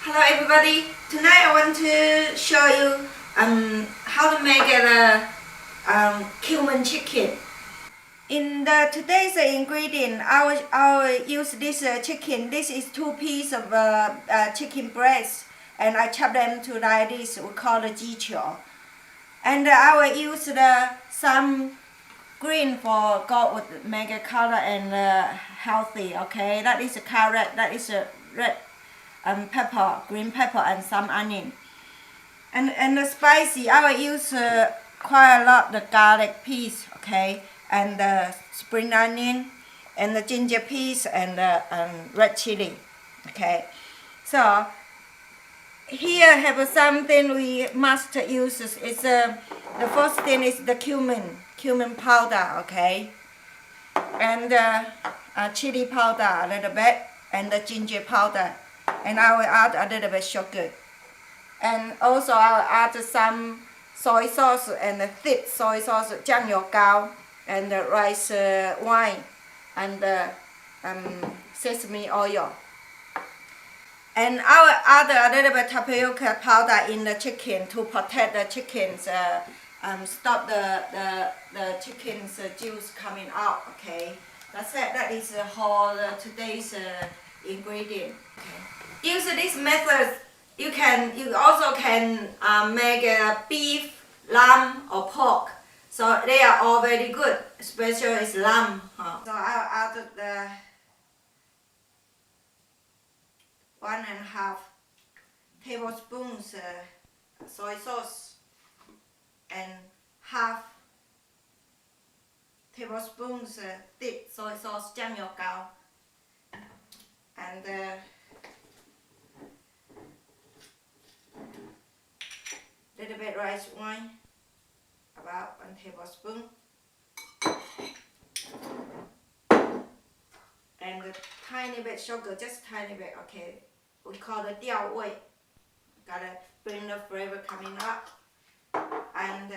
Hello everybody. Tonight I want to show you how to make a cumin chicken. In the today's ingredient, I will use this chicken. This is 2 pieces of chicken breast, and I chop them to like this. We call the jiqiu. And I will use some green for go with make a color and healthy. Okay, that is a carrot. That is a red pepper, green pepper, and some onion. And the spicy, I will use quite a lot the garlic piece. Okay, and the spring onion, and the ginger piece, and the red chili. Okay, so here have something we must use. It's the first thing is the cumin powder. Okay, and chili powder a little bit, and the ginger powder, and I will add a little bit sugar, and also I will add some soy sauce and the thick soy sauce, 酱油膏, and the rice wine, and the sesame oil. And I will add a little bit tapioca powder in the chicken to protect the chickens, stop the chicken's juice coming out. Okay, that's it. That is all today's ingredient. Okay. Use this method. You also can make beef, lamb, or pork. So they are all very good. Especially is lamb. So I'll add the 1.5 tablespoons soy sauce and 1/2 tablespoons thick soy sauce, 酱油膏, and little bit rice wine, about 1 tablespoon, and a tiny bit sugar, just tiny bit. Okay, we call it 调味. Gotta bring the flavor coming up, and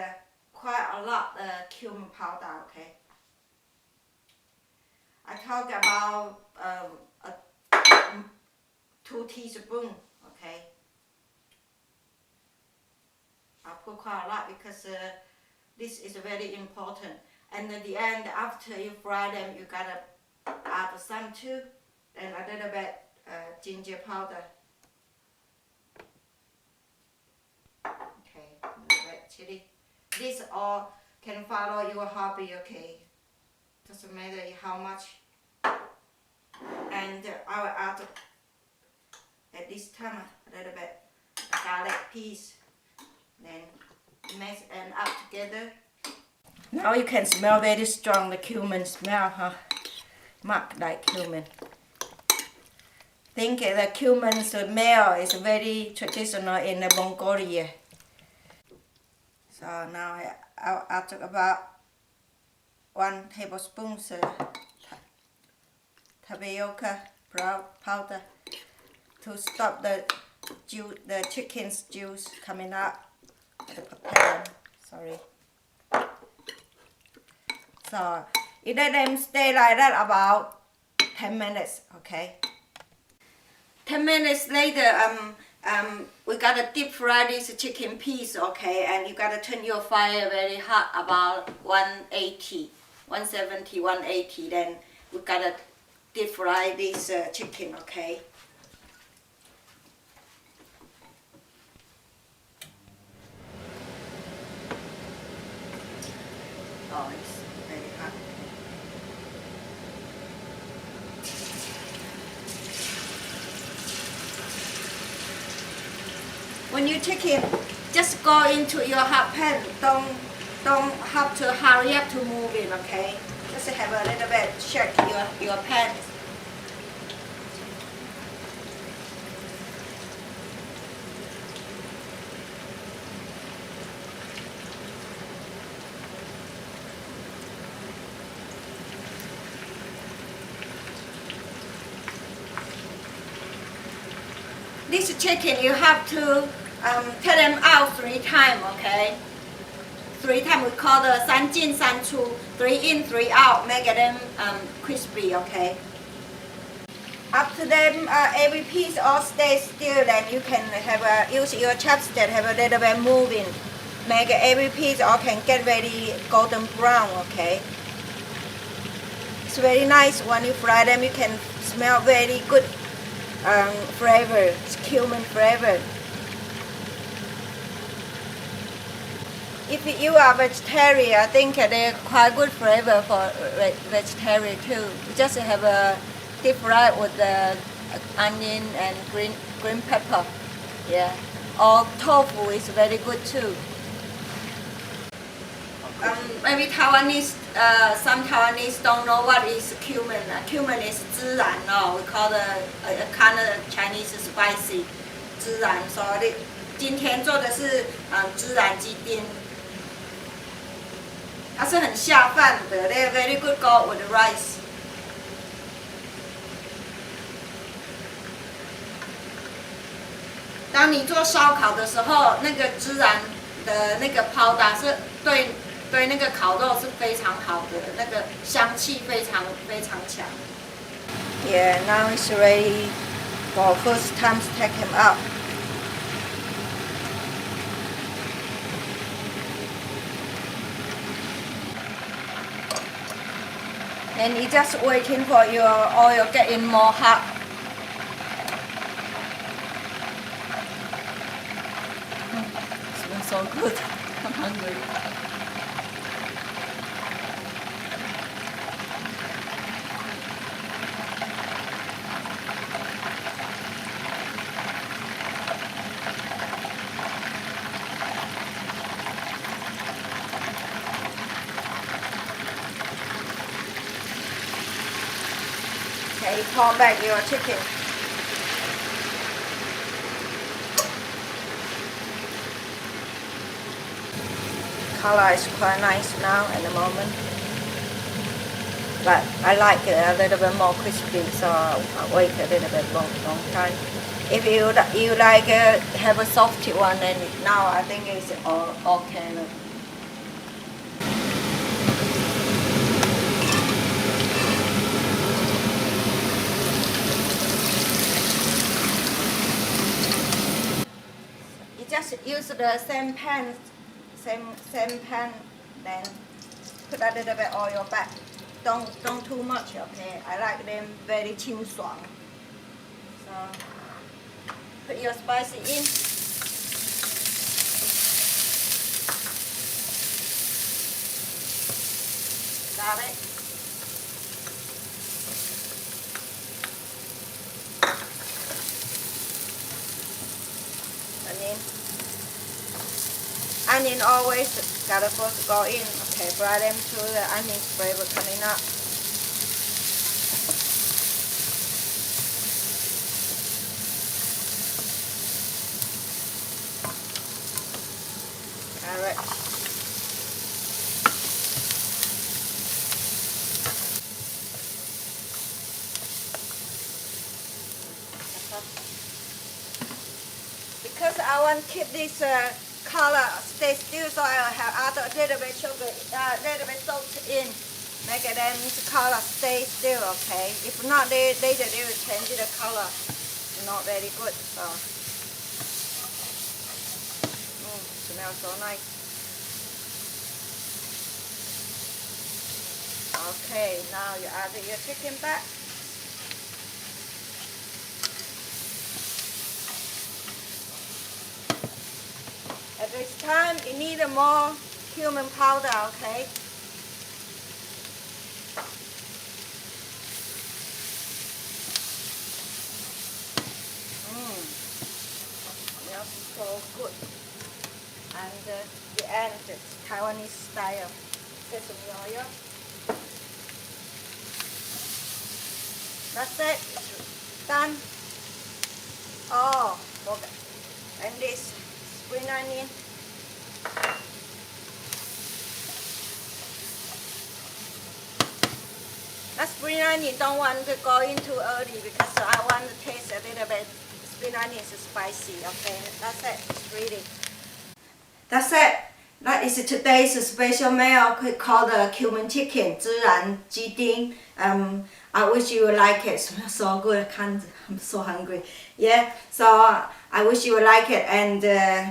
quite a lot cumin powder. Okay, I talk about 2 teaspoons. Okay, I put quite a lot because this is very important. And at the end, after you fry them, you gotta add some too, and a little bit ginger powder. Okay, a little bit chili. This all can follow your hobby. Okay, doesn't matter how much. And I will add at this time a little bit garlic piece. Then mix and up together. Now you can smell very strong the cumin smell, huh? Mark like cumin. Think the cumin smell is very traditional in Mongolia. So now I'll add about 1 tablespoon tapioca powder to stop the chicken's juice coming out. Sorry. So you let them stay like that about 10 minutes. Okay. 10 minutes later, we gotta deep fry this chicken piece. Okay, and you gotta turn your fire very hot, about 180, 170, 180. Then we gotta deep fry this chicken. Okay. Oh, it's very hot. When you chicken, just go into your hot pan. Don't have to hurry up to move it. Okay, just have a little bit shake your pan. This chicken, you have to take them out 3 times, okay? 3 times we call the 3进3出, 3 in, 3 out, make them crispy, okay? After them, every piece all stays still, then you can have use your chopstick, have a little bit moving. Make every piece all can get very golden brown, okay? It's very nice when you fry them, you can smell very good flavor, it's cumin flavor. If you are vegetarian, I think they're quite good flavor for vegetarian too. You just have a deep fry with the onion and green pepper. Yeah. Or tofu is very good too. Maybe Taiwanese, some Taiwanese don't know what is cumin. Cumin is 孜然 we call the kind of Chinese spicy 孜然. So 今天做的是孜然鸡丁，它是很下饭的。They are very good go with the rice. 当你做烧烤的时候，那个孜然的那个泡打是对那个烤肉是非常好的，那个香气非常强。Yeah, now it's ready for first time to take him out. And you just waiting for your oil getting more hot. It smells so good. I'm hungry. Okay, pour back your chicken. Color is quite nice now at the moment, but I like it a little bit more crispy, so I'll wait a little bit long time. If you like have a softy one, then now I think it's okay. Just use the same pan, then put a little bit oil back. Don't too much, okay? I like them very 清爽. So put your spicy in. Garlic. Onion always gotta first go in. Okay, fry them till the onion flavor coming up. Alright. Because I want to keep this color stay still, so I have add a little bit sugar, little bit salt in, make it then the color stay still, okay? If not, later they will change the color. Not very good, so. Smells so nice. Okay, now you add your chicken back. At this time, you need more cumin powder, okay? Smells so good. And the end is Taiwanese style sesame oil. That's it. It's done. Oh, okay. And this spring onion. That spring onion don't want to go in too early because I want to taste a little bit. Spring onion is spicy. Okay, that's it. It's ready. That's it. That is today's special meal called the Cumin Chicken 孜然鸡丁. I wish you would like it. It smells so good. I'm so hungry. Yeah. So I wish you would like it, and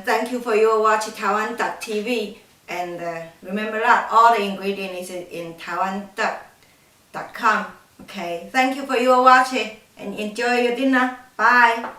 thank you for your watching Taiwan.tv. And remember that all the ingredients is in Taiwan.com. Okay. Thank you for your watching and enjoy your dinner. Bye.